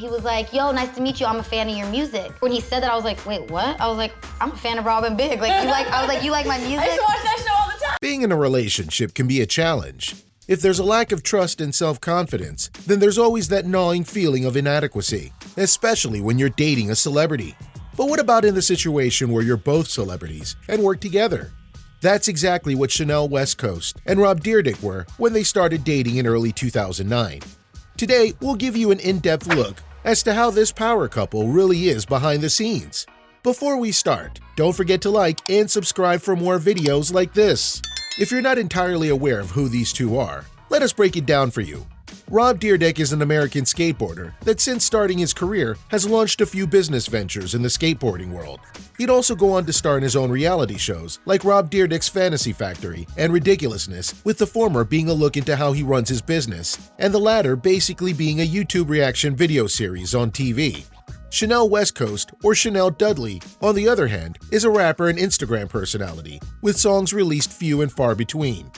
He was like, yo, nice to meet you, I'm a fan of your music. When he said that, I was like, wait, what? I was like, I'm a fan of Rob and Big. I was like, you like my music? I used to watch that show all the time. Being in a relationship can be a challenge. If there's a lack of trust and self-confidence, then there's always that gnawing feeling of inadequacy, especially when you're dating a celebrity. But what about in the situation where you're both celebrities and work together? That's exactly what Chanel West Coast and Rob Dyrdek were when they started dating in early 2009. Today, we'll give you an in-depth look as to how this power couple really is behind the scenes. Before we start, don't forget to like and subscribe for more videos like this. If you're not entirely aware of who these two are, let us break it down for you. Rob Dyrdek is an American skateboarder that since starting his career has launched a few business ventures in the skateboarding world. He'd also go on to star in his own reality shows like Rob Dyrdek's Fantasy Factory and Ridiculousness, with the former being a look into how he runs his business, and the latter basically being a YouTube reaction video series on TV. Chanel West Coast, or Chanel Dudley, on the other hand, is a rapper and Instagram personality, with songs released few and far between.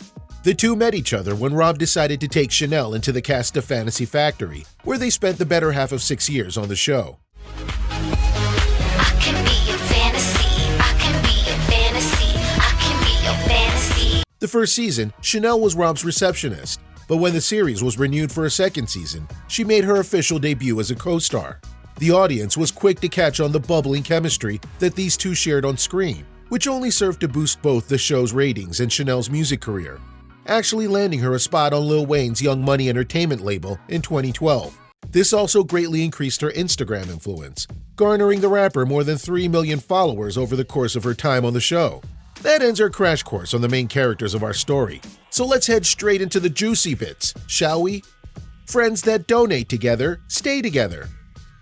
The two met each other when Rob decided to take Chanel into the cast of Fantasy Factory, where they spent the better half of 6 years on the show. I can be your fantasy. I can be your fantasy. I can be your fantasy. The first season, Chanel was Rob's receptionist, but when the series was renewed for a second season, she made her official debut as a co-star. The audience was quick to catch on the bubbling chemistry that these two shared on screen, which only served to boost both the show's ratings and Chanel's music career, actually landing her a spot on Lil Wayne's Young Money entertainment label in 2012. This also greatly increased her Instagram influence, garnering the rapper more than 3 million followers over the course of her time on the show. That ends our crash course on the main characters of our story. So let's head straight into the juicy bits, shall we? Friends that donate together, stay together.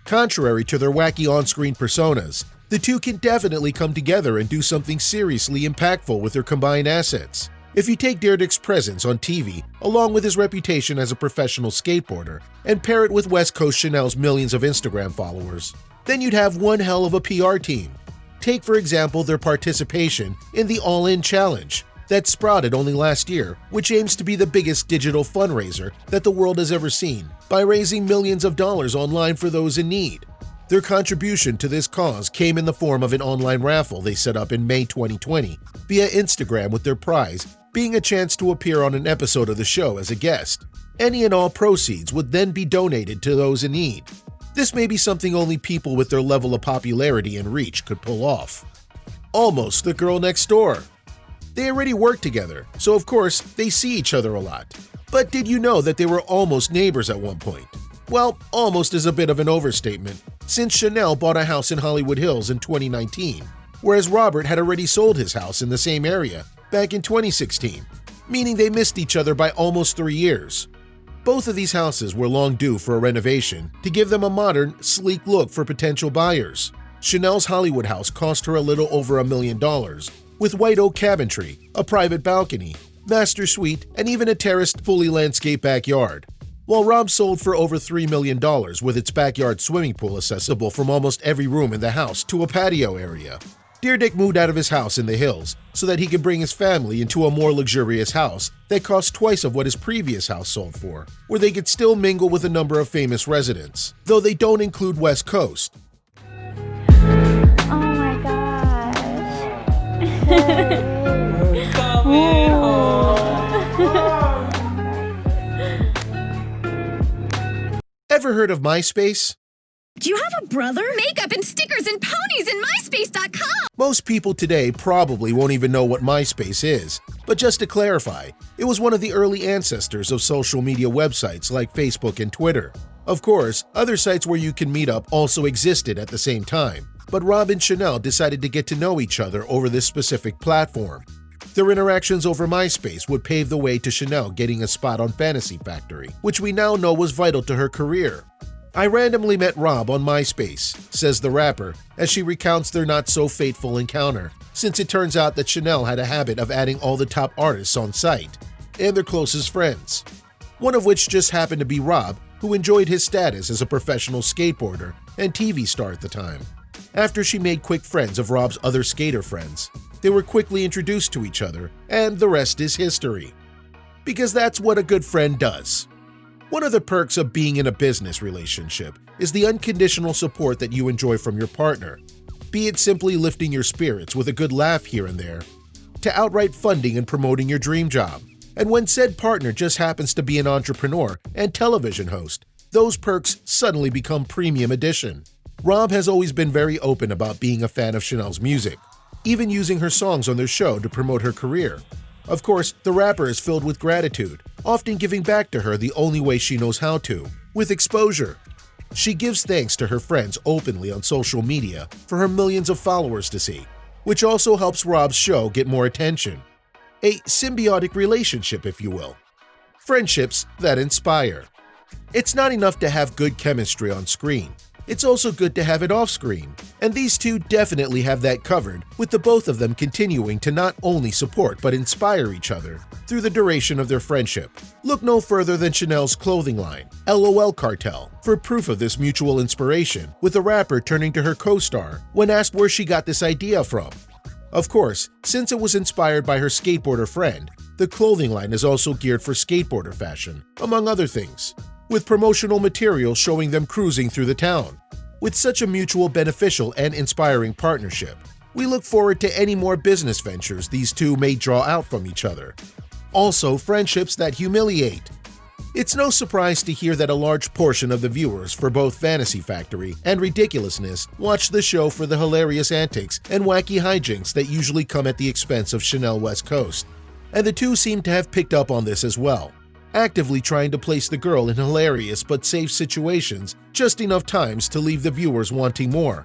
Contrary to their wacky on-screen personas, the two can definitely come together and do something seriously impactful with their combined assets. If you take Dyrdek's presence on TV, along with his reputation as a professional skateboarder, and pair it with West Coast Chanel's millions of Instagram followers, then you'd have one hell of a PR team. Take, for example, their participation in the All In Challenge that sprouted only last year, which aims to be the biggest digital fundraiser that the world has ever seen, by raising millions of dollars online for those in need. Their contribution to this cause came in the form of an online raffle they set up in May 2020 via Instagram, with their prize being a chance to appear on an episode of the show as a guest. Any and all proceeds would then be donated to those in need. This may be something only people with their level of popularity and reach could pull off. Almost the girl next door. They already work together, so of course they see each other a lot. But did you know that they were almost neighbors at one point? Well, almost is a bit of an overstatement, since Chanel bought a house in Hollywood Hills in 2019, whereas Robert had already sold his house in the same area back in 2016, meaning they missed each other by almost 3 years. Both of these houses were long due for a renovation to give them a modern, sleek look for potential buyers. Chanel's Hollywood house cost her a little over $1 million, with white oak cabinetry, a private balcony, master suite, and even a terraced, fully landscaped backyard. While Rob sold for over $3 million with its backyard swimming pool accessible from almost every room in the house to a patio area. Dyrdek moved out of his house in the hills so that he could bring his family into a more luxurious house that cost twice of what his previous house sold for, where they could still mingle with a number of famous residents, though they don't include West Coast. Oh my gosh. Ever heard of MySpace? Do you have a brother? Makeup and stickers and ponies and MySpace.com! Most people today probably won't even know what MySpace is, but just to clarify, it was one of the early ancestors of social media websites like Facebook and Twitter. Of course, other sites where you can meet up also existed at the same time, but Rob and Chanel decided to get to know each other over this specific platform. Their interactions over MySpace would pave the way to Chanel getting a spot on Fantasy Factory, which we now know was vital to her career. I randomly met Rob on MySpace, says the rapper, as she recounts their not-so-fateful encounter, since it turns out that Chanel had a habit of adding all the top artists on site, and their closest friends. One of which just happened to be Rob, who enjoyed his status as a professional skateboarder and TV star at the time. After she made quick friends of Rob's other skater friends, they were quickly introduced to each other, and the rest is history. Because that's what a good friend does. One of the perks of being in a business relationship is the unconditional support that you enjoy from your partner, be it simply lifting your spirits with a good laugh here and there, to outright funding and promoting your dream job. And when said partner just happens to be an entrepreneur and television host, those perks suddenly become premium edition. Rob has always been very open about being a fan of Chanel's music, even using her songs on their show to promote her career. Of course, the rapper is filled with gratitude, often giving back to her the only way she knows how to, with exposure. She gives thanks to her friends openly on social media for her millions of followers to see, which also helps Rob's show get more attention. A symbiotic relationship, if you will. Friendships that inspire. It's not enough to have good chemistry on screen. It's also good to have it off screen, and these two definitely have that covered, with the both of them continuing to not only support but inspire each other through the duration of their friendship. Look no further than Chanel's clothing line, LOL Cartel, for proof of this mutual inspiration, with the rapper turning to her co-star when asked where she got this idea from. Of course, since it was inspired by her skateboarder friend, the clothing line is also geared for skateboarder fashion, among other things, with promotional material showing them cruising through the town. With such a mutual beneficial and inspiring partnership, we look forward to any more business ventures these two may draw out from each other. Also, friendships that humiliate. It's no surprise to hear that a large portion of the viewers for both Fantasy Factory and Ridiculousness watch the show for the hilarious antics and wacky hijinks that usually come at the expense of Chanel West Coast. And the two seem to have picked up on this as well, actively trying to place the girl in hilarious but safe situations just enough times to leave the viewers wanting more.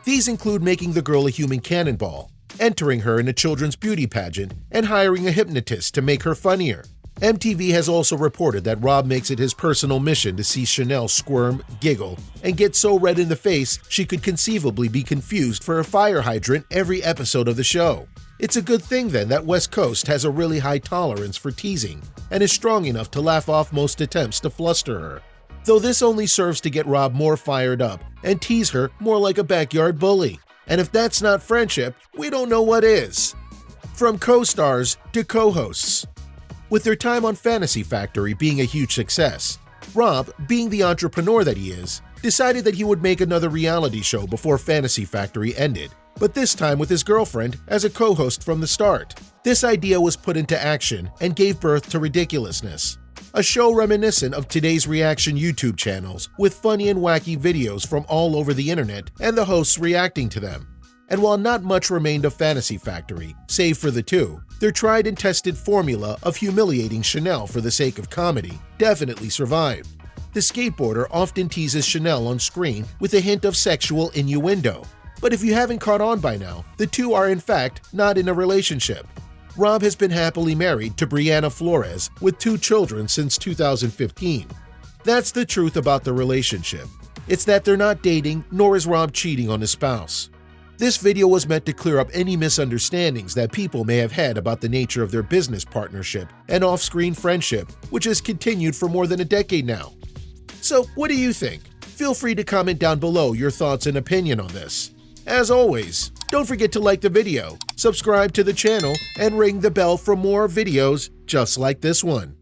These include making the girl a human cannonball, entering her in a children's beauty pageant, and hiring a hypnotist to make her funnier. MTV has also reported that Rob makes it his personal mission to see Chanel squirm, giggle, and get so red in the face she could conceivably be confused for a fire hydrant every episode of the show. It's a good thing then that West Coast has a really high tolerance for teasing and is strong enough to laugh off most attempts to fluster her. Though this only serves to get Rob more fired up and tease her more like a backyard bully. And if that's not friendship, we don't know what is. From co-stars to co-hosts. With their time on Fantasy Factory being a huge success, Rob, being the entrepreneur that he is, decided that he would make another reality show before Fantasy Factory ended, but this time with his girlfriend as a co-host from the start. This idea was put into action and gave birth to Ridiculousness, a show reminiscent of today's reaction YouTube channels with funny and wacky videos from all over the internet and the hosts reacting to them. And while not much remained of Fantasy Factory, save for the two, their tried and tested formula of humiliating Chanel for the sake of comedy definitely survived. The skateboarder often teases Chanel on screen with a hint of sexual innuendo. But if you haven't caught on by now, the two are in fact not in a relationship. Rob has been happily married to Brianna Flores with 2 children since 2015. That's the truth about the relationship. It's that they're not dating, nor is Rob cheating on his spouse. This video was meant to clear up any misunderstandings that people may have had about the nature of their business partnership and off-screen friendship, which has continued for more than a decade now. So, what do you think? Feel free to comment down below your thoughts and opinion on this. As always, don't forget to like the video, subscribe to the channel, and ring the bell for more videos just like this one.